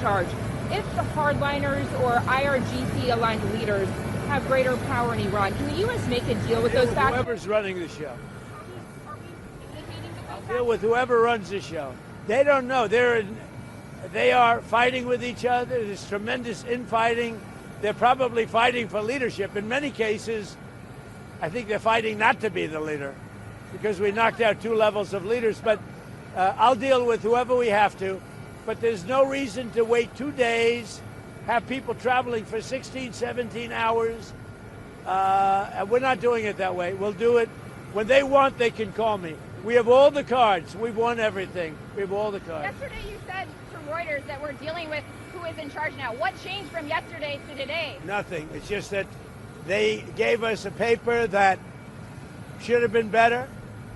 charge. If the hardliners or IRGC-aligned leaders have greater power in Iran, can the U.S. make a deal with those factors? Whoever's running the show. Deal with whoever runs the show. They don't know. They are fighting with each other. There's tremendous infighting. They're probably fighting for leadership. In many cases, I think they're fighting not to be the leader because we knocked out 2 levels of leaders. But I'll deal with whoever we have to. But there's no reason to wait 2 days, have people traveling for 16, 17 hours. And we're not doing it that way. We'll do it. When they want, they can call me. We have all the cards. We've won everything. We have all the cards. Yesterday you said to Reuters that we're dealing with who is in charge now. What changed from yesterday to today? Nothing. It's just that they gave us a paper that should have been better.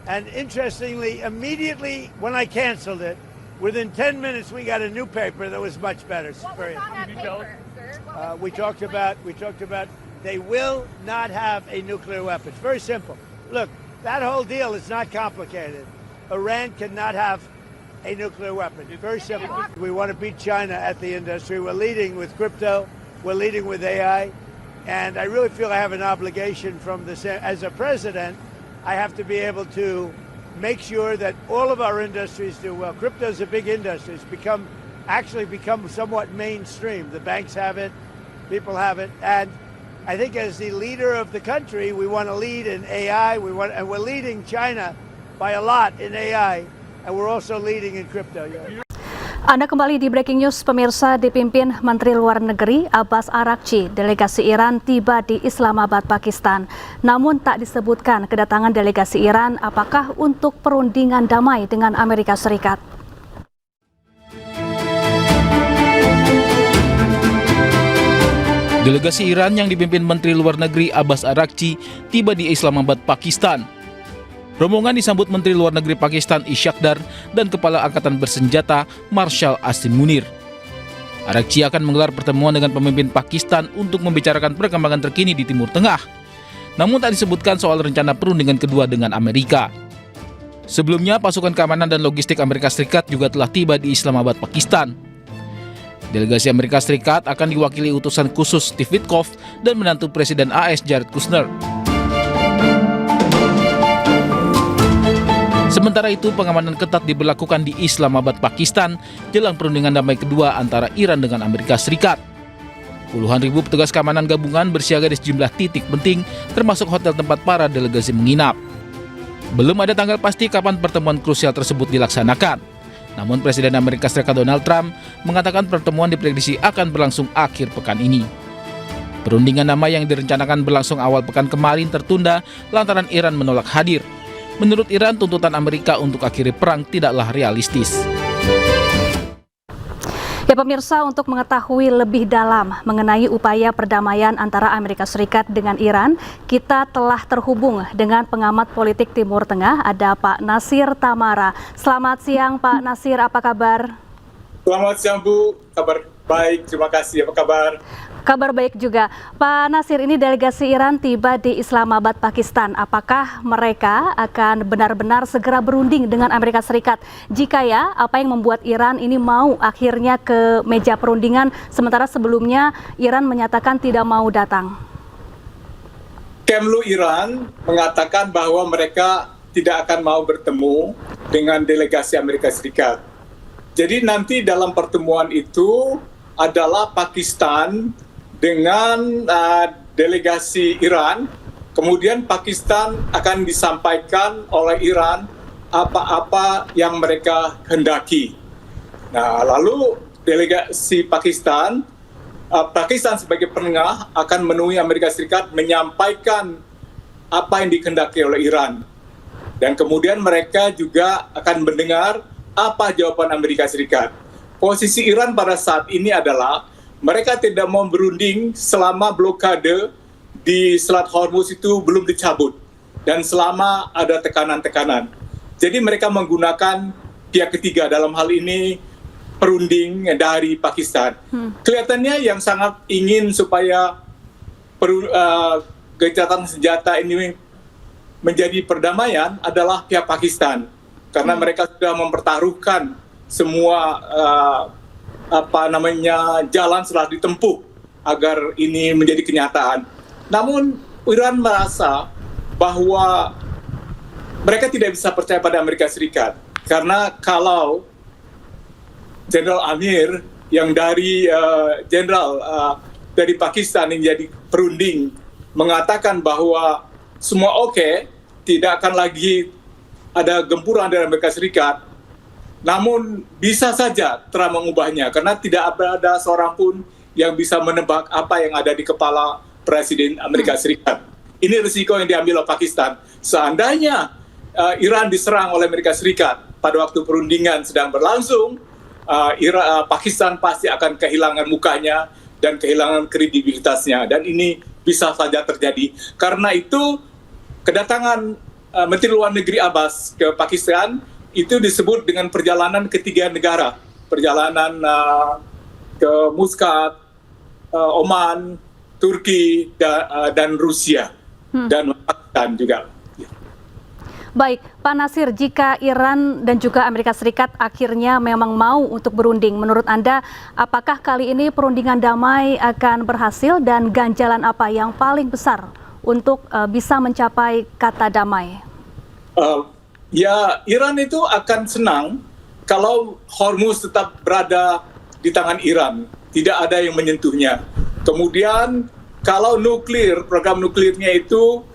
And interestingly, immediately when I canceled it, within 10 minutes we got a new paper that was much better. What was on that paper, sir? We talked about they will not have a nuclear weapon. It's very simple. Look, that whole deal is not complicated. Iran cannot have a nuclear weapon. It's very simple. We want to beat China at the industry. We're leading with crypto. We're leading with AI. And I really feel I have an obligation as a president, I have to be able to make sure that all of our industries do well. Crypto is a big industry. It's become somewhat mainstream. The banks have it, people have it, and I think as the leader of the country, we want to lead in AI. And we're leading China by a lot in AI, and we're also leading in crypto. Yeah. Anda kembali di Breaking News, pemirsa. Dipimpin Menteri Luar Negeri Abbas Araghchi, delegasi Iran tiba di Islamabad, Pakistan. Namun tak disebutkan kedatangan delegasi Iran apakah untuk perundingan damai dengan Amerika Serikat. Delegasi Iran yang dipimpin Menteri Luar Negeri Abbas Araghchi tiba di Islamabad, Pakistan. Rombongan disambut Menteri Luar Negeri Pakistan Ishaq Dar dan Kepala Angkatan Bersenjata Marshal Asim Munir. Araghchi akan menggelar pertemuan dengan pemimpin Pakistan untuk membicarakan perkembangan terkini di Timur Tengah. Namun tak disebutkan soal rencana perundingan kedua dengan Amerika. Sebelumnya, pasukan keamanan dan logistik Amerika Serikat juga telah tiba di Islamabad, Pakistan. Delegasi Amerika Serikat akan diwakili utusan khusus Steve Witkoff dan menantu Presiden AS Jared Kushner. Sementara itu, pengamanan ketat diberlakukan di Islamabad, Pakistan jelang perundingan damai kedua antara Iran dengan Amerika Serikat. Puluhan ribu petugas keamanan gabungan bersiaga di sejumlah titik penting, termasuk hotel tempat para delegasi menginap. Belum ada tanggal pasti kapan pertemuan krusial tersebut dilaksanakan. Namun Presiden Amerika Serikat Donald Trump mengatakan pertemuan diprediksi akan berlangsung akhir pekan ini. Perundingan damai yang direncanakan berlangsung awal pekan kemarin tertunda lantaran Iran menolak hadir. Menurut Iran, tuntutan Amerika untuk akhiri perang tidaklah realistis. Ya pemirsa, untuk mengetahui lebih dalam mengenai upaya perdamaian antara Amerika Serikat dengan Iran, kita telah terhubung dengan pengamat politik Timur Tengah, ada Pak Nasir Tamara. Selamat siang Pak Nasir, apa kabar? Selamat siang Bu, kabar baik, terima kasih, apa kabar? Kabar baik juga. Pak Nasir, ini delegasi Iran tiba di Islamabad, Pakistan. Apakah mereka akan benar-benar segera berunding dengan Amerika Serikat? Jika ya, apa yang membuat Iran ini mau akhirnya ke meja perundingan, sementara sebelumnya Iran menyatakan tidak mau datang? Kemlu Iran mengatakan bahwa mereka tidak akan mau bertemu dengan delegasi Amerika Serikat. Jadi nanti dalam pertemuan itu adalah Pakistan dengan delegasi Iran, kemudian Pakistan akan disampaikan oleh Iran apa-apa yang mereka hendaki. Nah, lalu delegasi Pakistan sebagai penengah akan menemui Amerika Serikat menyampaikan apa yang dikehendaki oleh Iran. Dan kemudian mereka juga akan mendengar apa jawaban Amerika Serikat. Posisi Iran pada saat ini adalah mereka tidak mau berunding selama blokade di Selat Hormuz itu belum dicabut dan selama ada tekanan-tekanan. Jadi mereka menggunakan pihak ketiga, dalam hal ini perunding dari Pakistan. Kelihatannya yang sangat ingin supaya gencatan senjata ini menjadi perdamaian adalah pihak Pakistan, karena mereka sudah mempertaruhkan semua jalan setelah ditempuh agar ini menjadi kenyataan. Namun Iran merasa bahwa mereka tidak bisa percaya pada Amerika Serikat karena kalau Jenderal Amir yang dari dari Pakistan yang jadi perunding mengatakan bahwa semua oke, tidak akan lagi ada gempuran dari Amerika Serikat. Namun bisa saja Trump mengubahnya karena tidak ada seorang pun yang bisa menebak apa yang ada di kepala Presiden Amerika Serikat. Ini risiko yang diambil oleh Pakistan. Seandainya Iran diserang oleh Amerika Serikat pada waktu perundingan sedang berlangsung, Pakistan pasti akan kehilangan mukanya dan kehilangan kredibilitasnya. Dan ini bisa saja terjadi. Karena itu kedatangan Menteri Luar Negeri Abbas ke Pakistan itu disebut dengan perjalanan ketiga negara, perjalanan ke Muscat, Oman, Turki, dan Rusia, dan Pakistan juga. Baik, Pak Nasir, jika Iran dan juga Amerika Serikat akhirnya memang mau untuk berunding, menurut Anda, apakah kali ini perundingan damai akan berhasil dan ganjalan apa yang paling besar untuk bisa mencapai kata damai? Ya, Iran itu akan senang kalau Hormuz tetap berada di tangan Iran, tidak ada yang menyentuhnya. Kemudian kalau program nuklirnya itu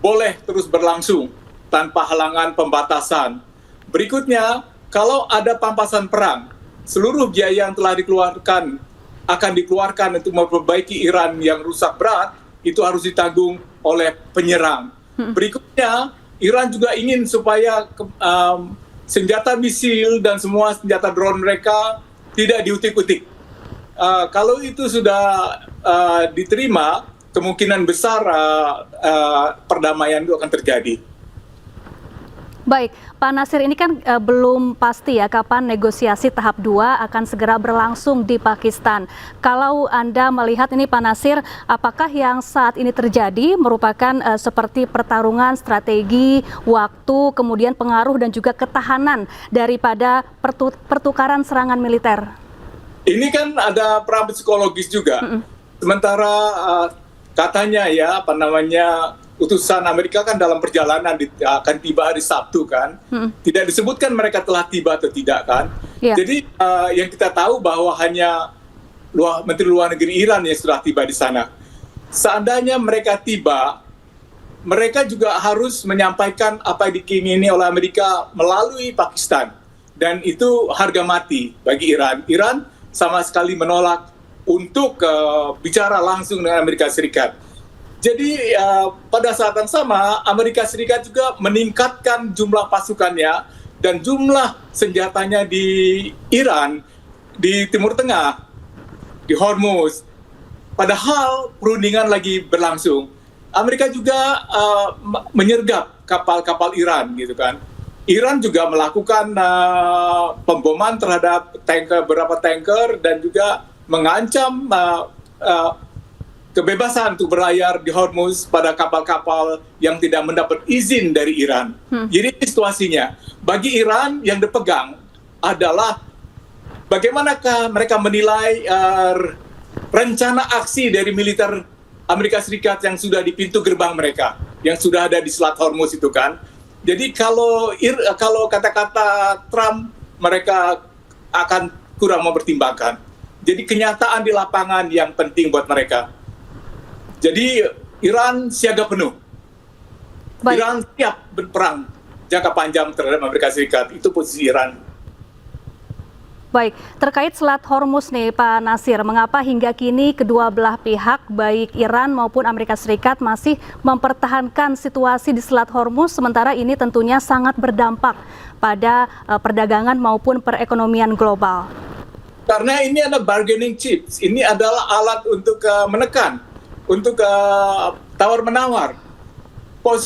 boleh terus berlangsung tanpa halangan pembatasan. Berikutnya, kalau ada pampasan perang, seluruh biaya yang telah dikeluarkan akan dikeluarkan untuk memperbaiki Iran yang rusak berat, itu harus ditanggung oleh penyerang. Berikutnya, Iran juga ingin supaya senjata misil dan semua senjata drone mereka tidak diutik-utik. Kalau itu sudah diterima, kemungkinan besar perdamaian itu akan terjadi. Baik, Pak Nasir, ini kan belum pasti ya kapan negosiasi tahap 2 akan segera berlangsung di Pakistan. Kalau Anda melihat ini Pak Nasir, apakah yang saat ini terjadi merupakan seperti pertarungan strategi, waktu, kemudian pengaruh dan juga ketahanan daripada pertukaran serangan militer? Ini kan ada perang psikologis juga. Sementara katanya utusan Amerika kan dalam perjalanan akan tiba hari Sabtu kan. Tidak disebutkan mereka telah tiba atau tidak kan. Jadi yang kita tahu bahwa hanya Menteri Luar Negeri Iran yang sudah tiba di sana. Seandainya mereka tiba, mereka juga harus menyampaikan apa yang diingini oleh Amerika melalui Pakistan. Dan itu harga mati bagi Iran. Iran sama sekali menolak untuk bicara langsung dengan Amerika Serikat. Jadi pada saat yang sama Amerika Serikat juga meningkatkan jumlah pasukannya dan jumlah senjatanya di Iran, di Timur Tengah, di Hormuz. Padahal perundingan lagi berlangsung. Amerika juga menyergap kapal-kapal Iran gitu kan. Iran juga melakukan pemboman terhadap beberapa tanker dan juga mengancam kebebasan untuk berlayar di Hormuz pada kapal-kapal yang tidak mendapat izin dari Iran. Jadi situasinya, bagi Iran yang dipegang adalah bagaimanakah mereka menilai rencana aksi dari militer Amerika Serikat yang sudah di pintu gerbang mereka, yang sudah ada di Selat Hormuz itu kan. Jadi kalau kata-kata Trump, mereka akan kurang mempertimbangkan. Jadi kenyataan di lapangan yang penting buat mereka. Jadi Iran siaga penuh. Baik. Iran siap berperang jangka panjang terhadap Amerika Serikat. Itu posisi Iran. Baik, terkait Selat Hormuz nih Pak Nasir, mengapa hingga kini kedua belah pihak baik Iran maupun Amerika Serikat masih mempertahankan situasi di Selat Hormuz, sementara ini tentunya sangat berdampak pada perdagangan maupun perekonomian global? Karena ini adalah bargaining chips, ini adalah alat untuk menekan, untuk tawar-menawar. Posisi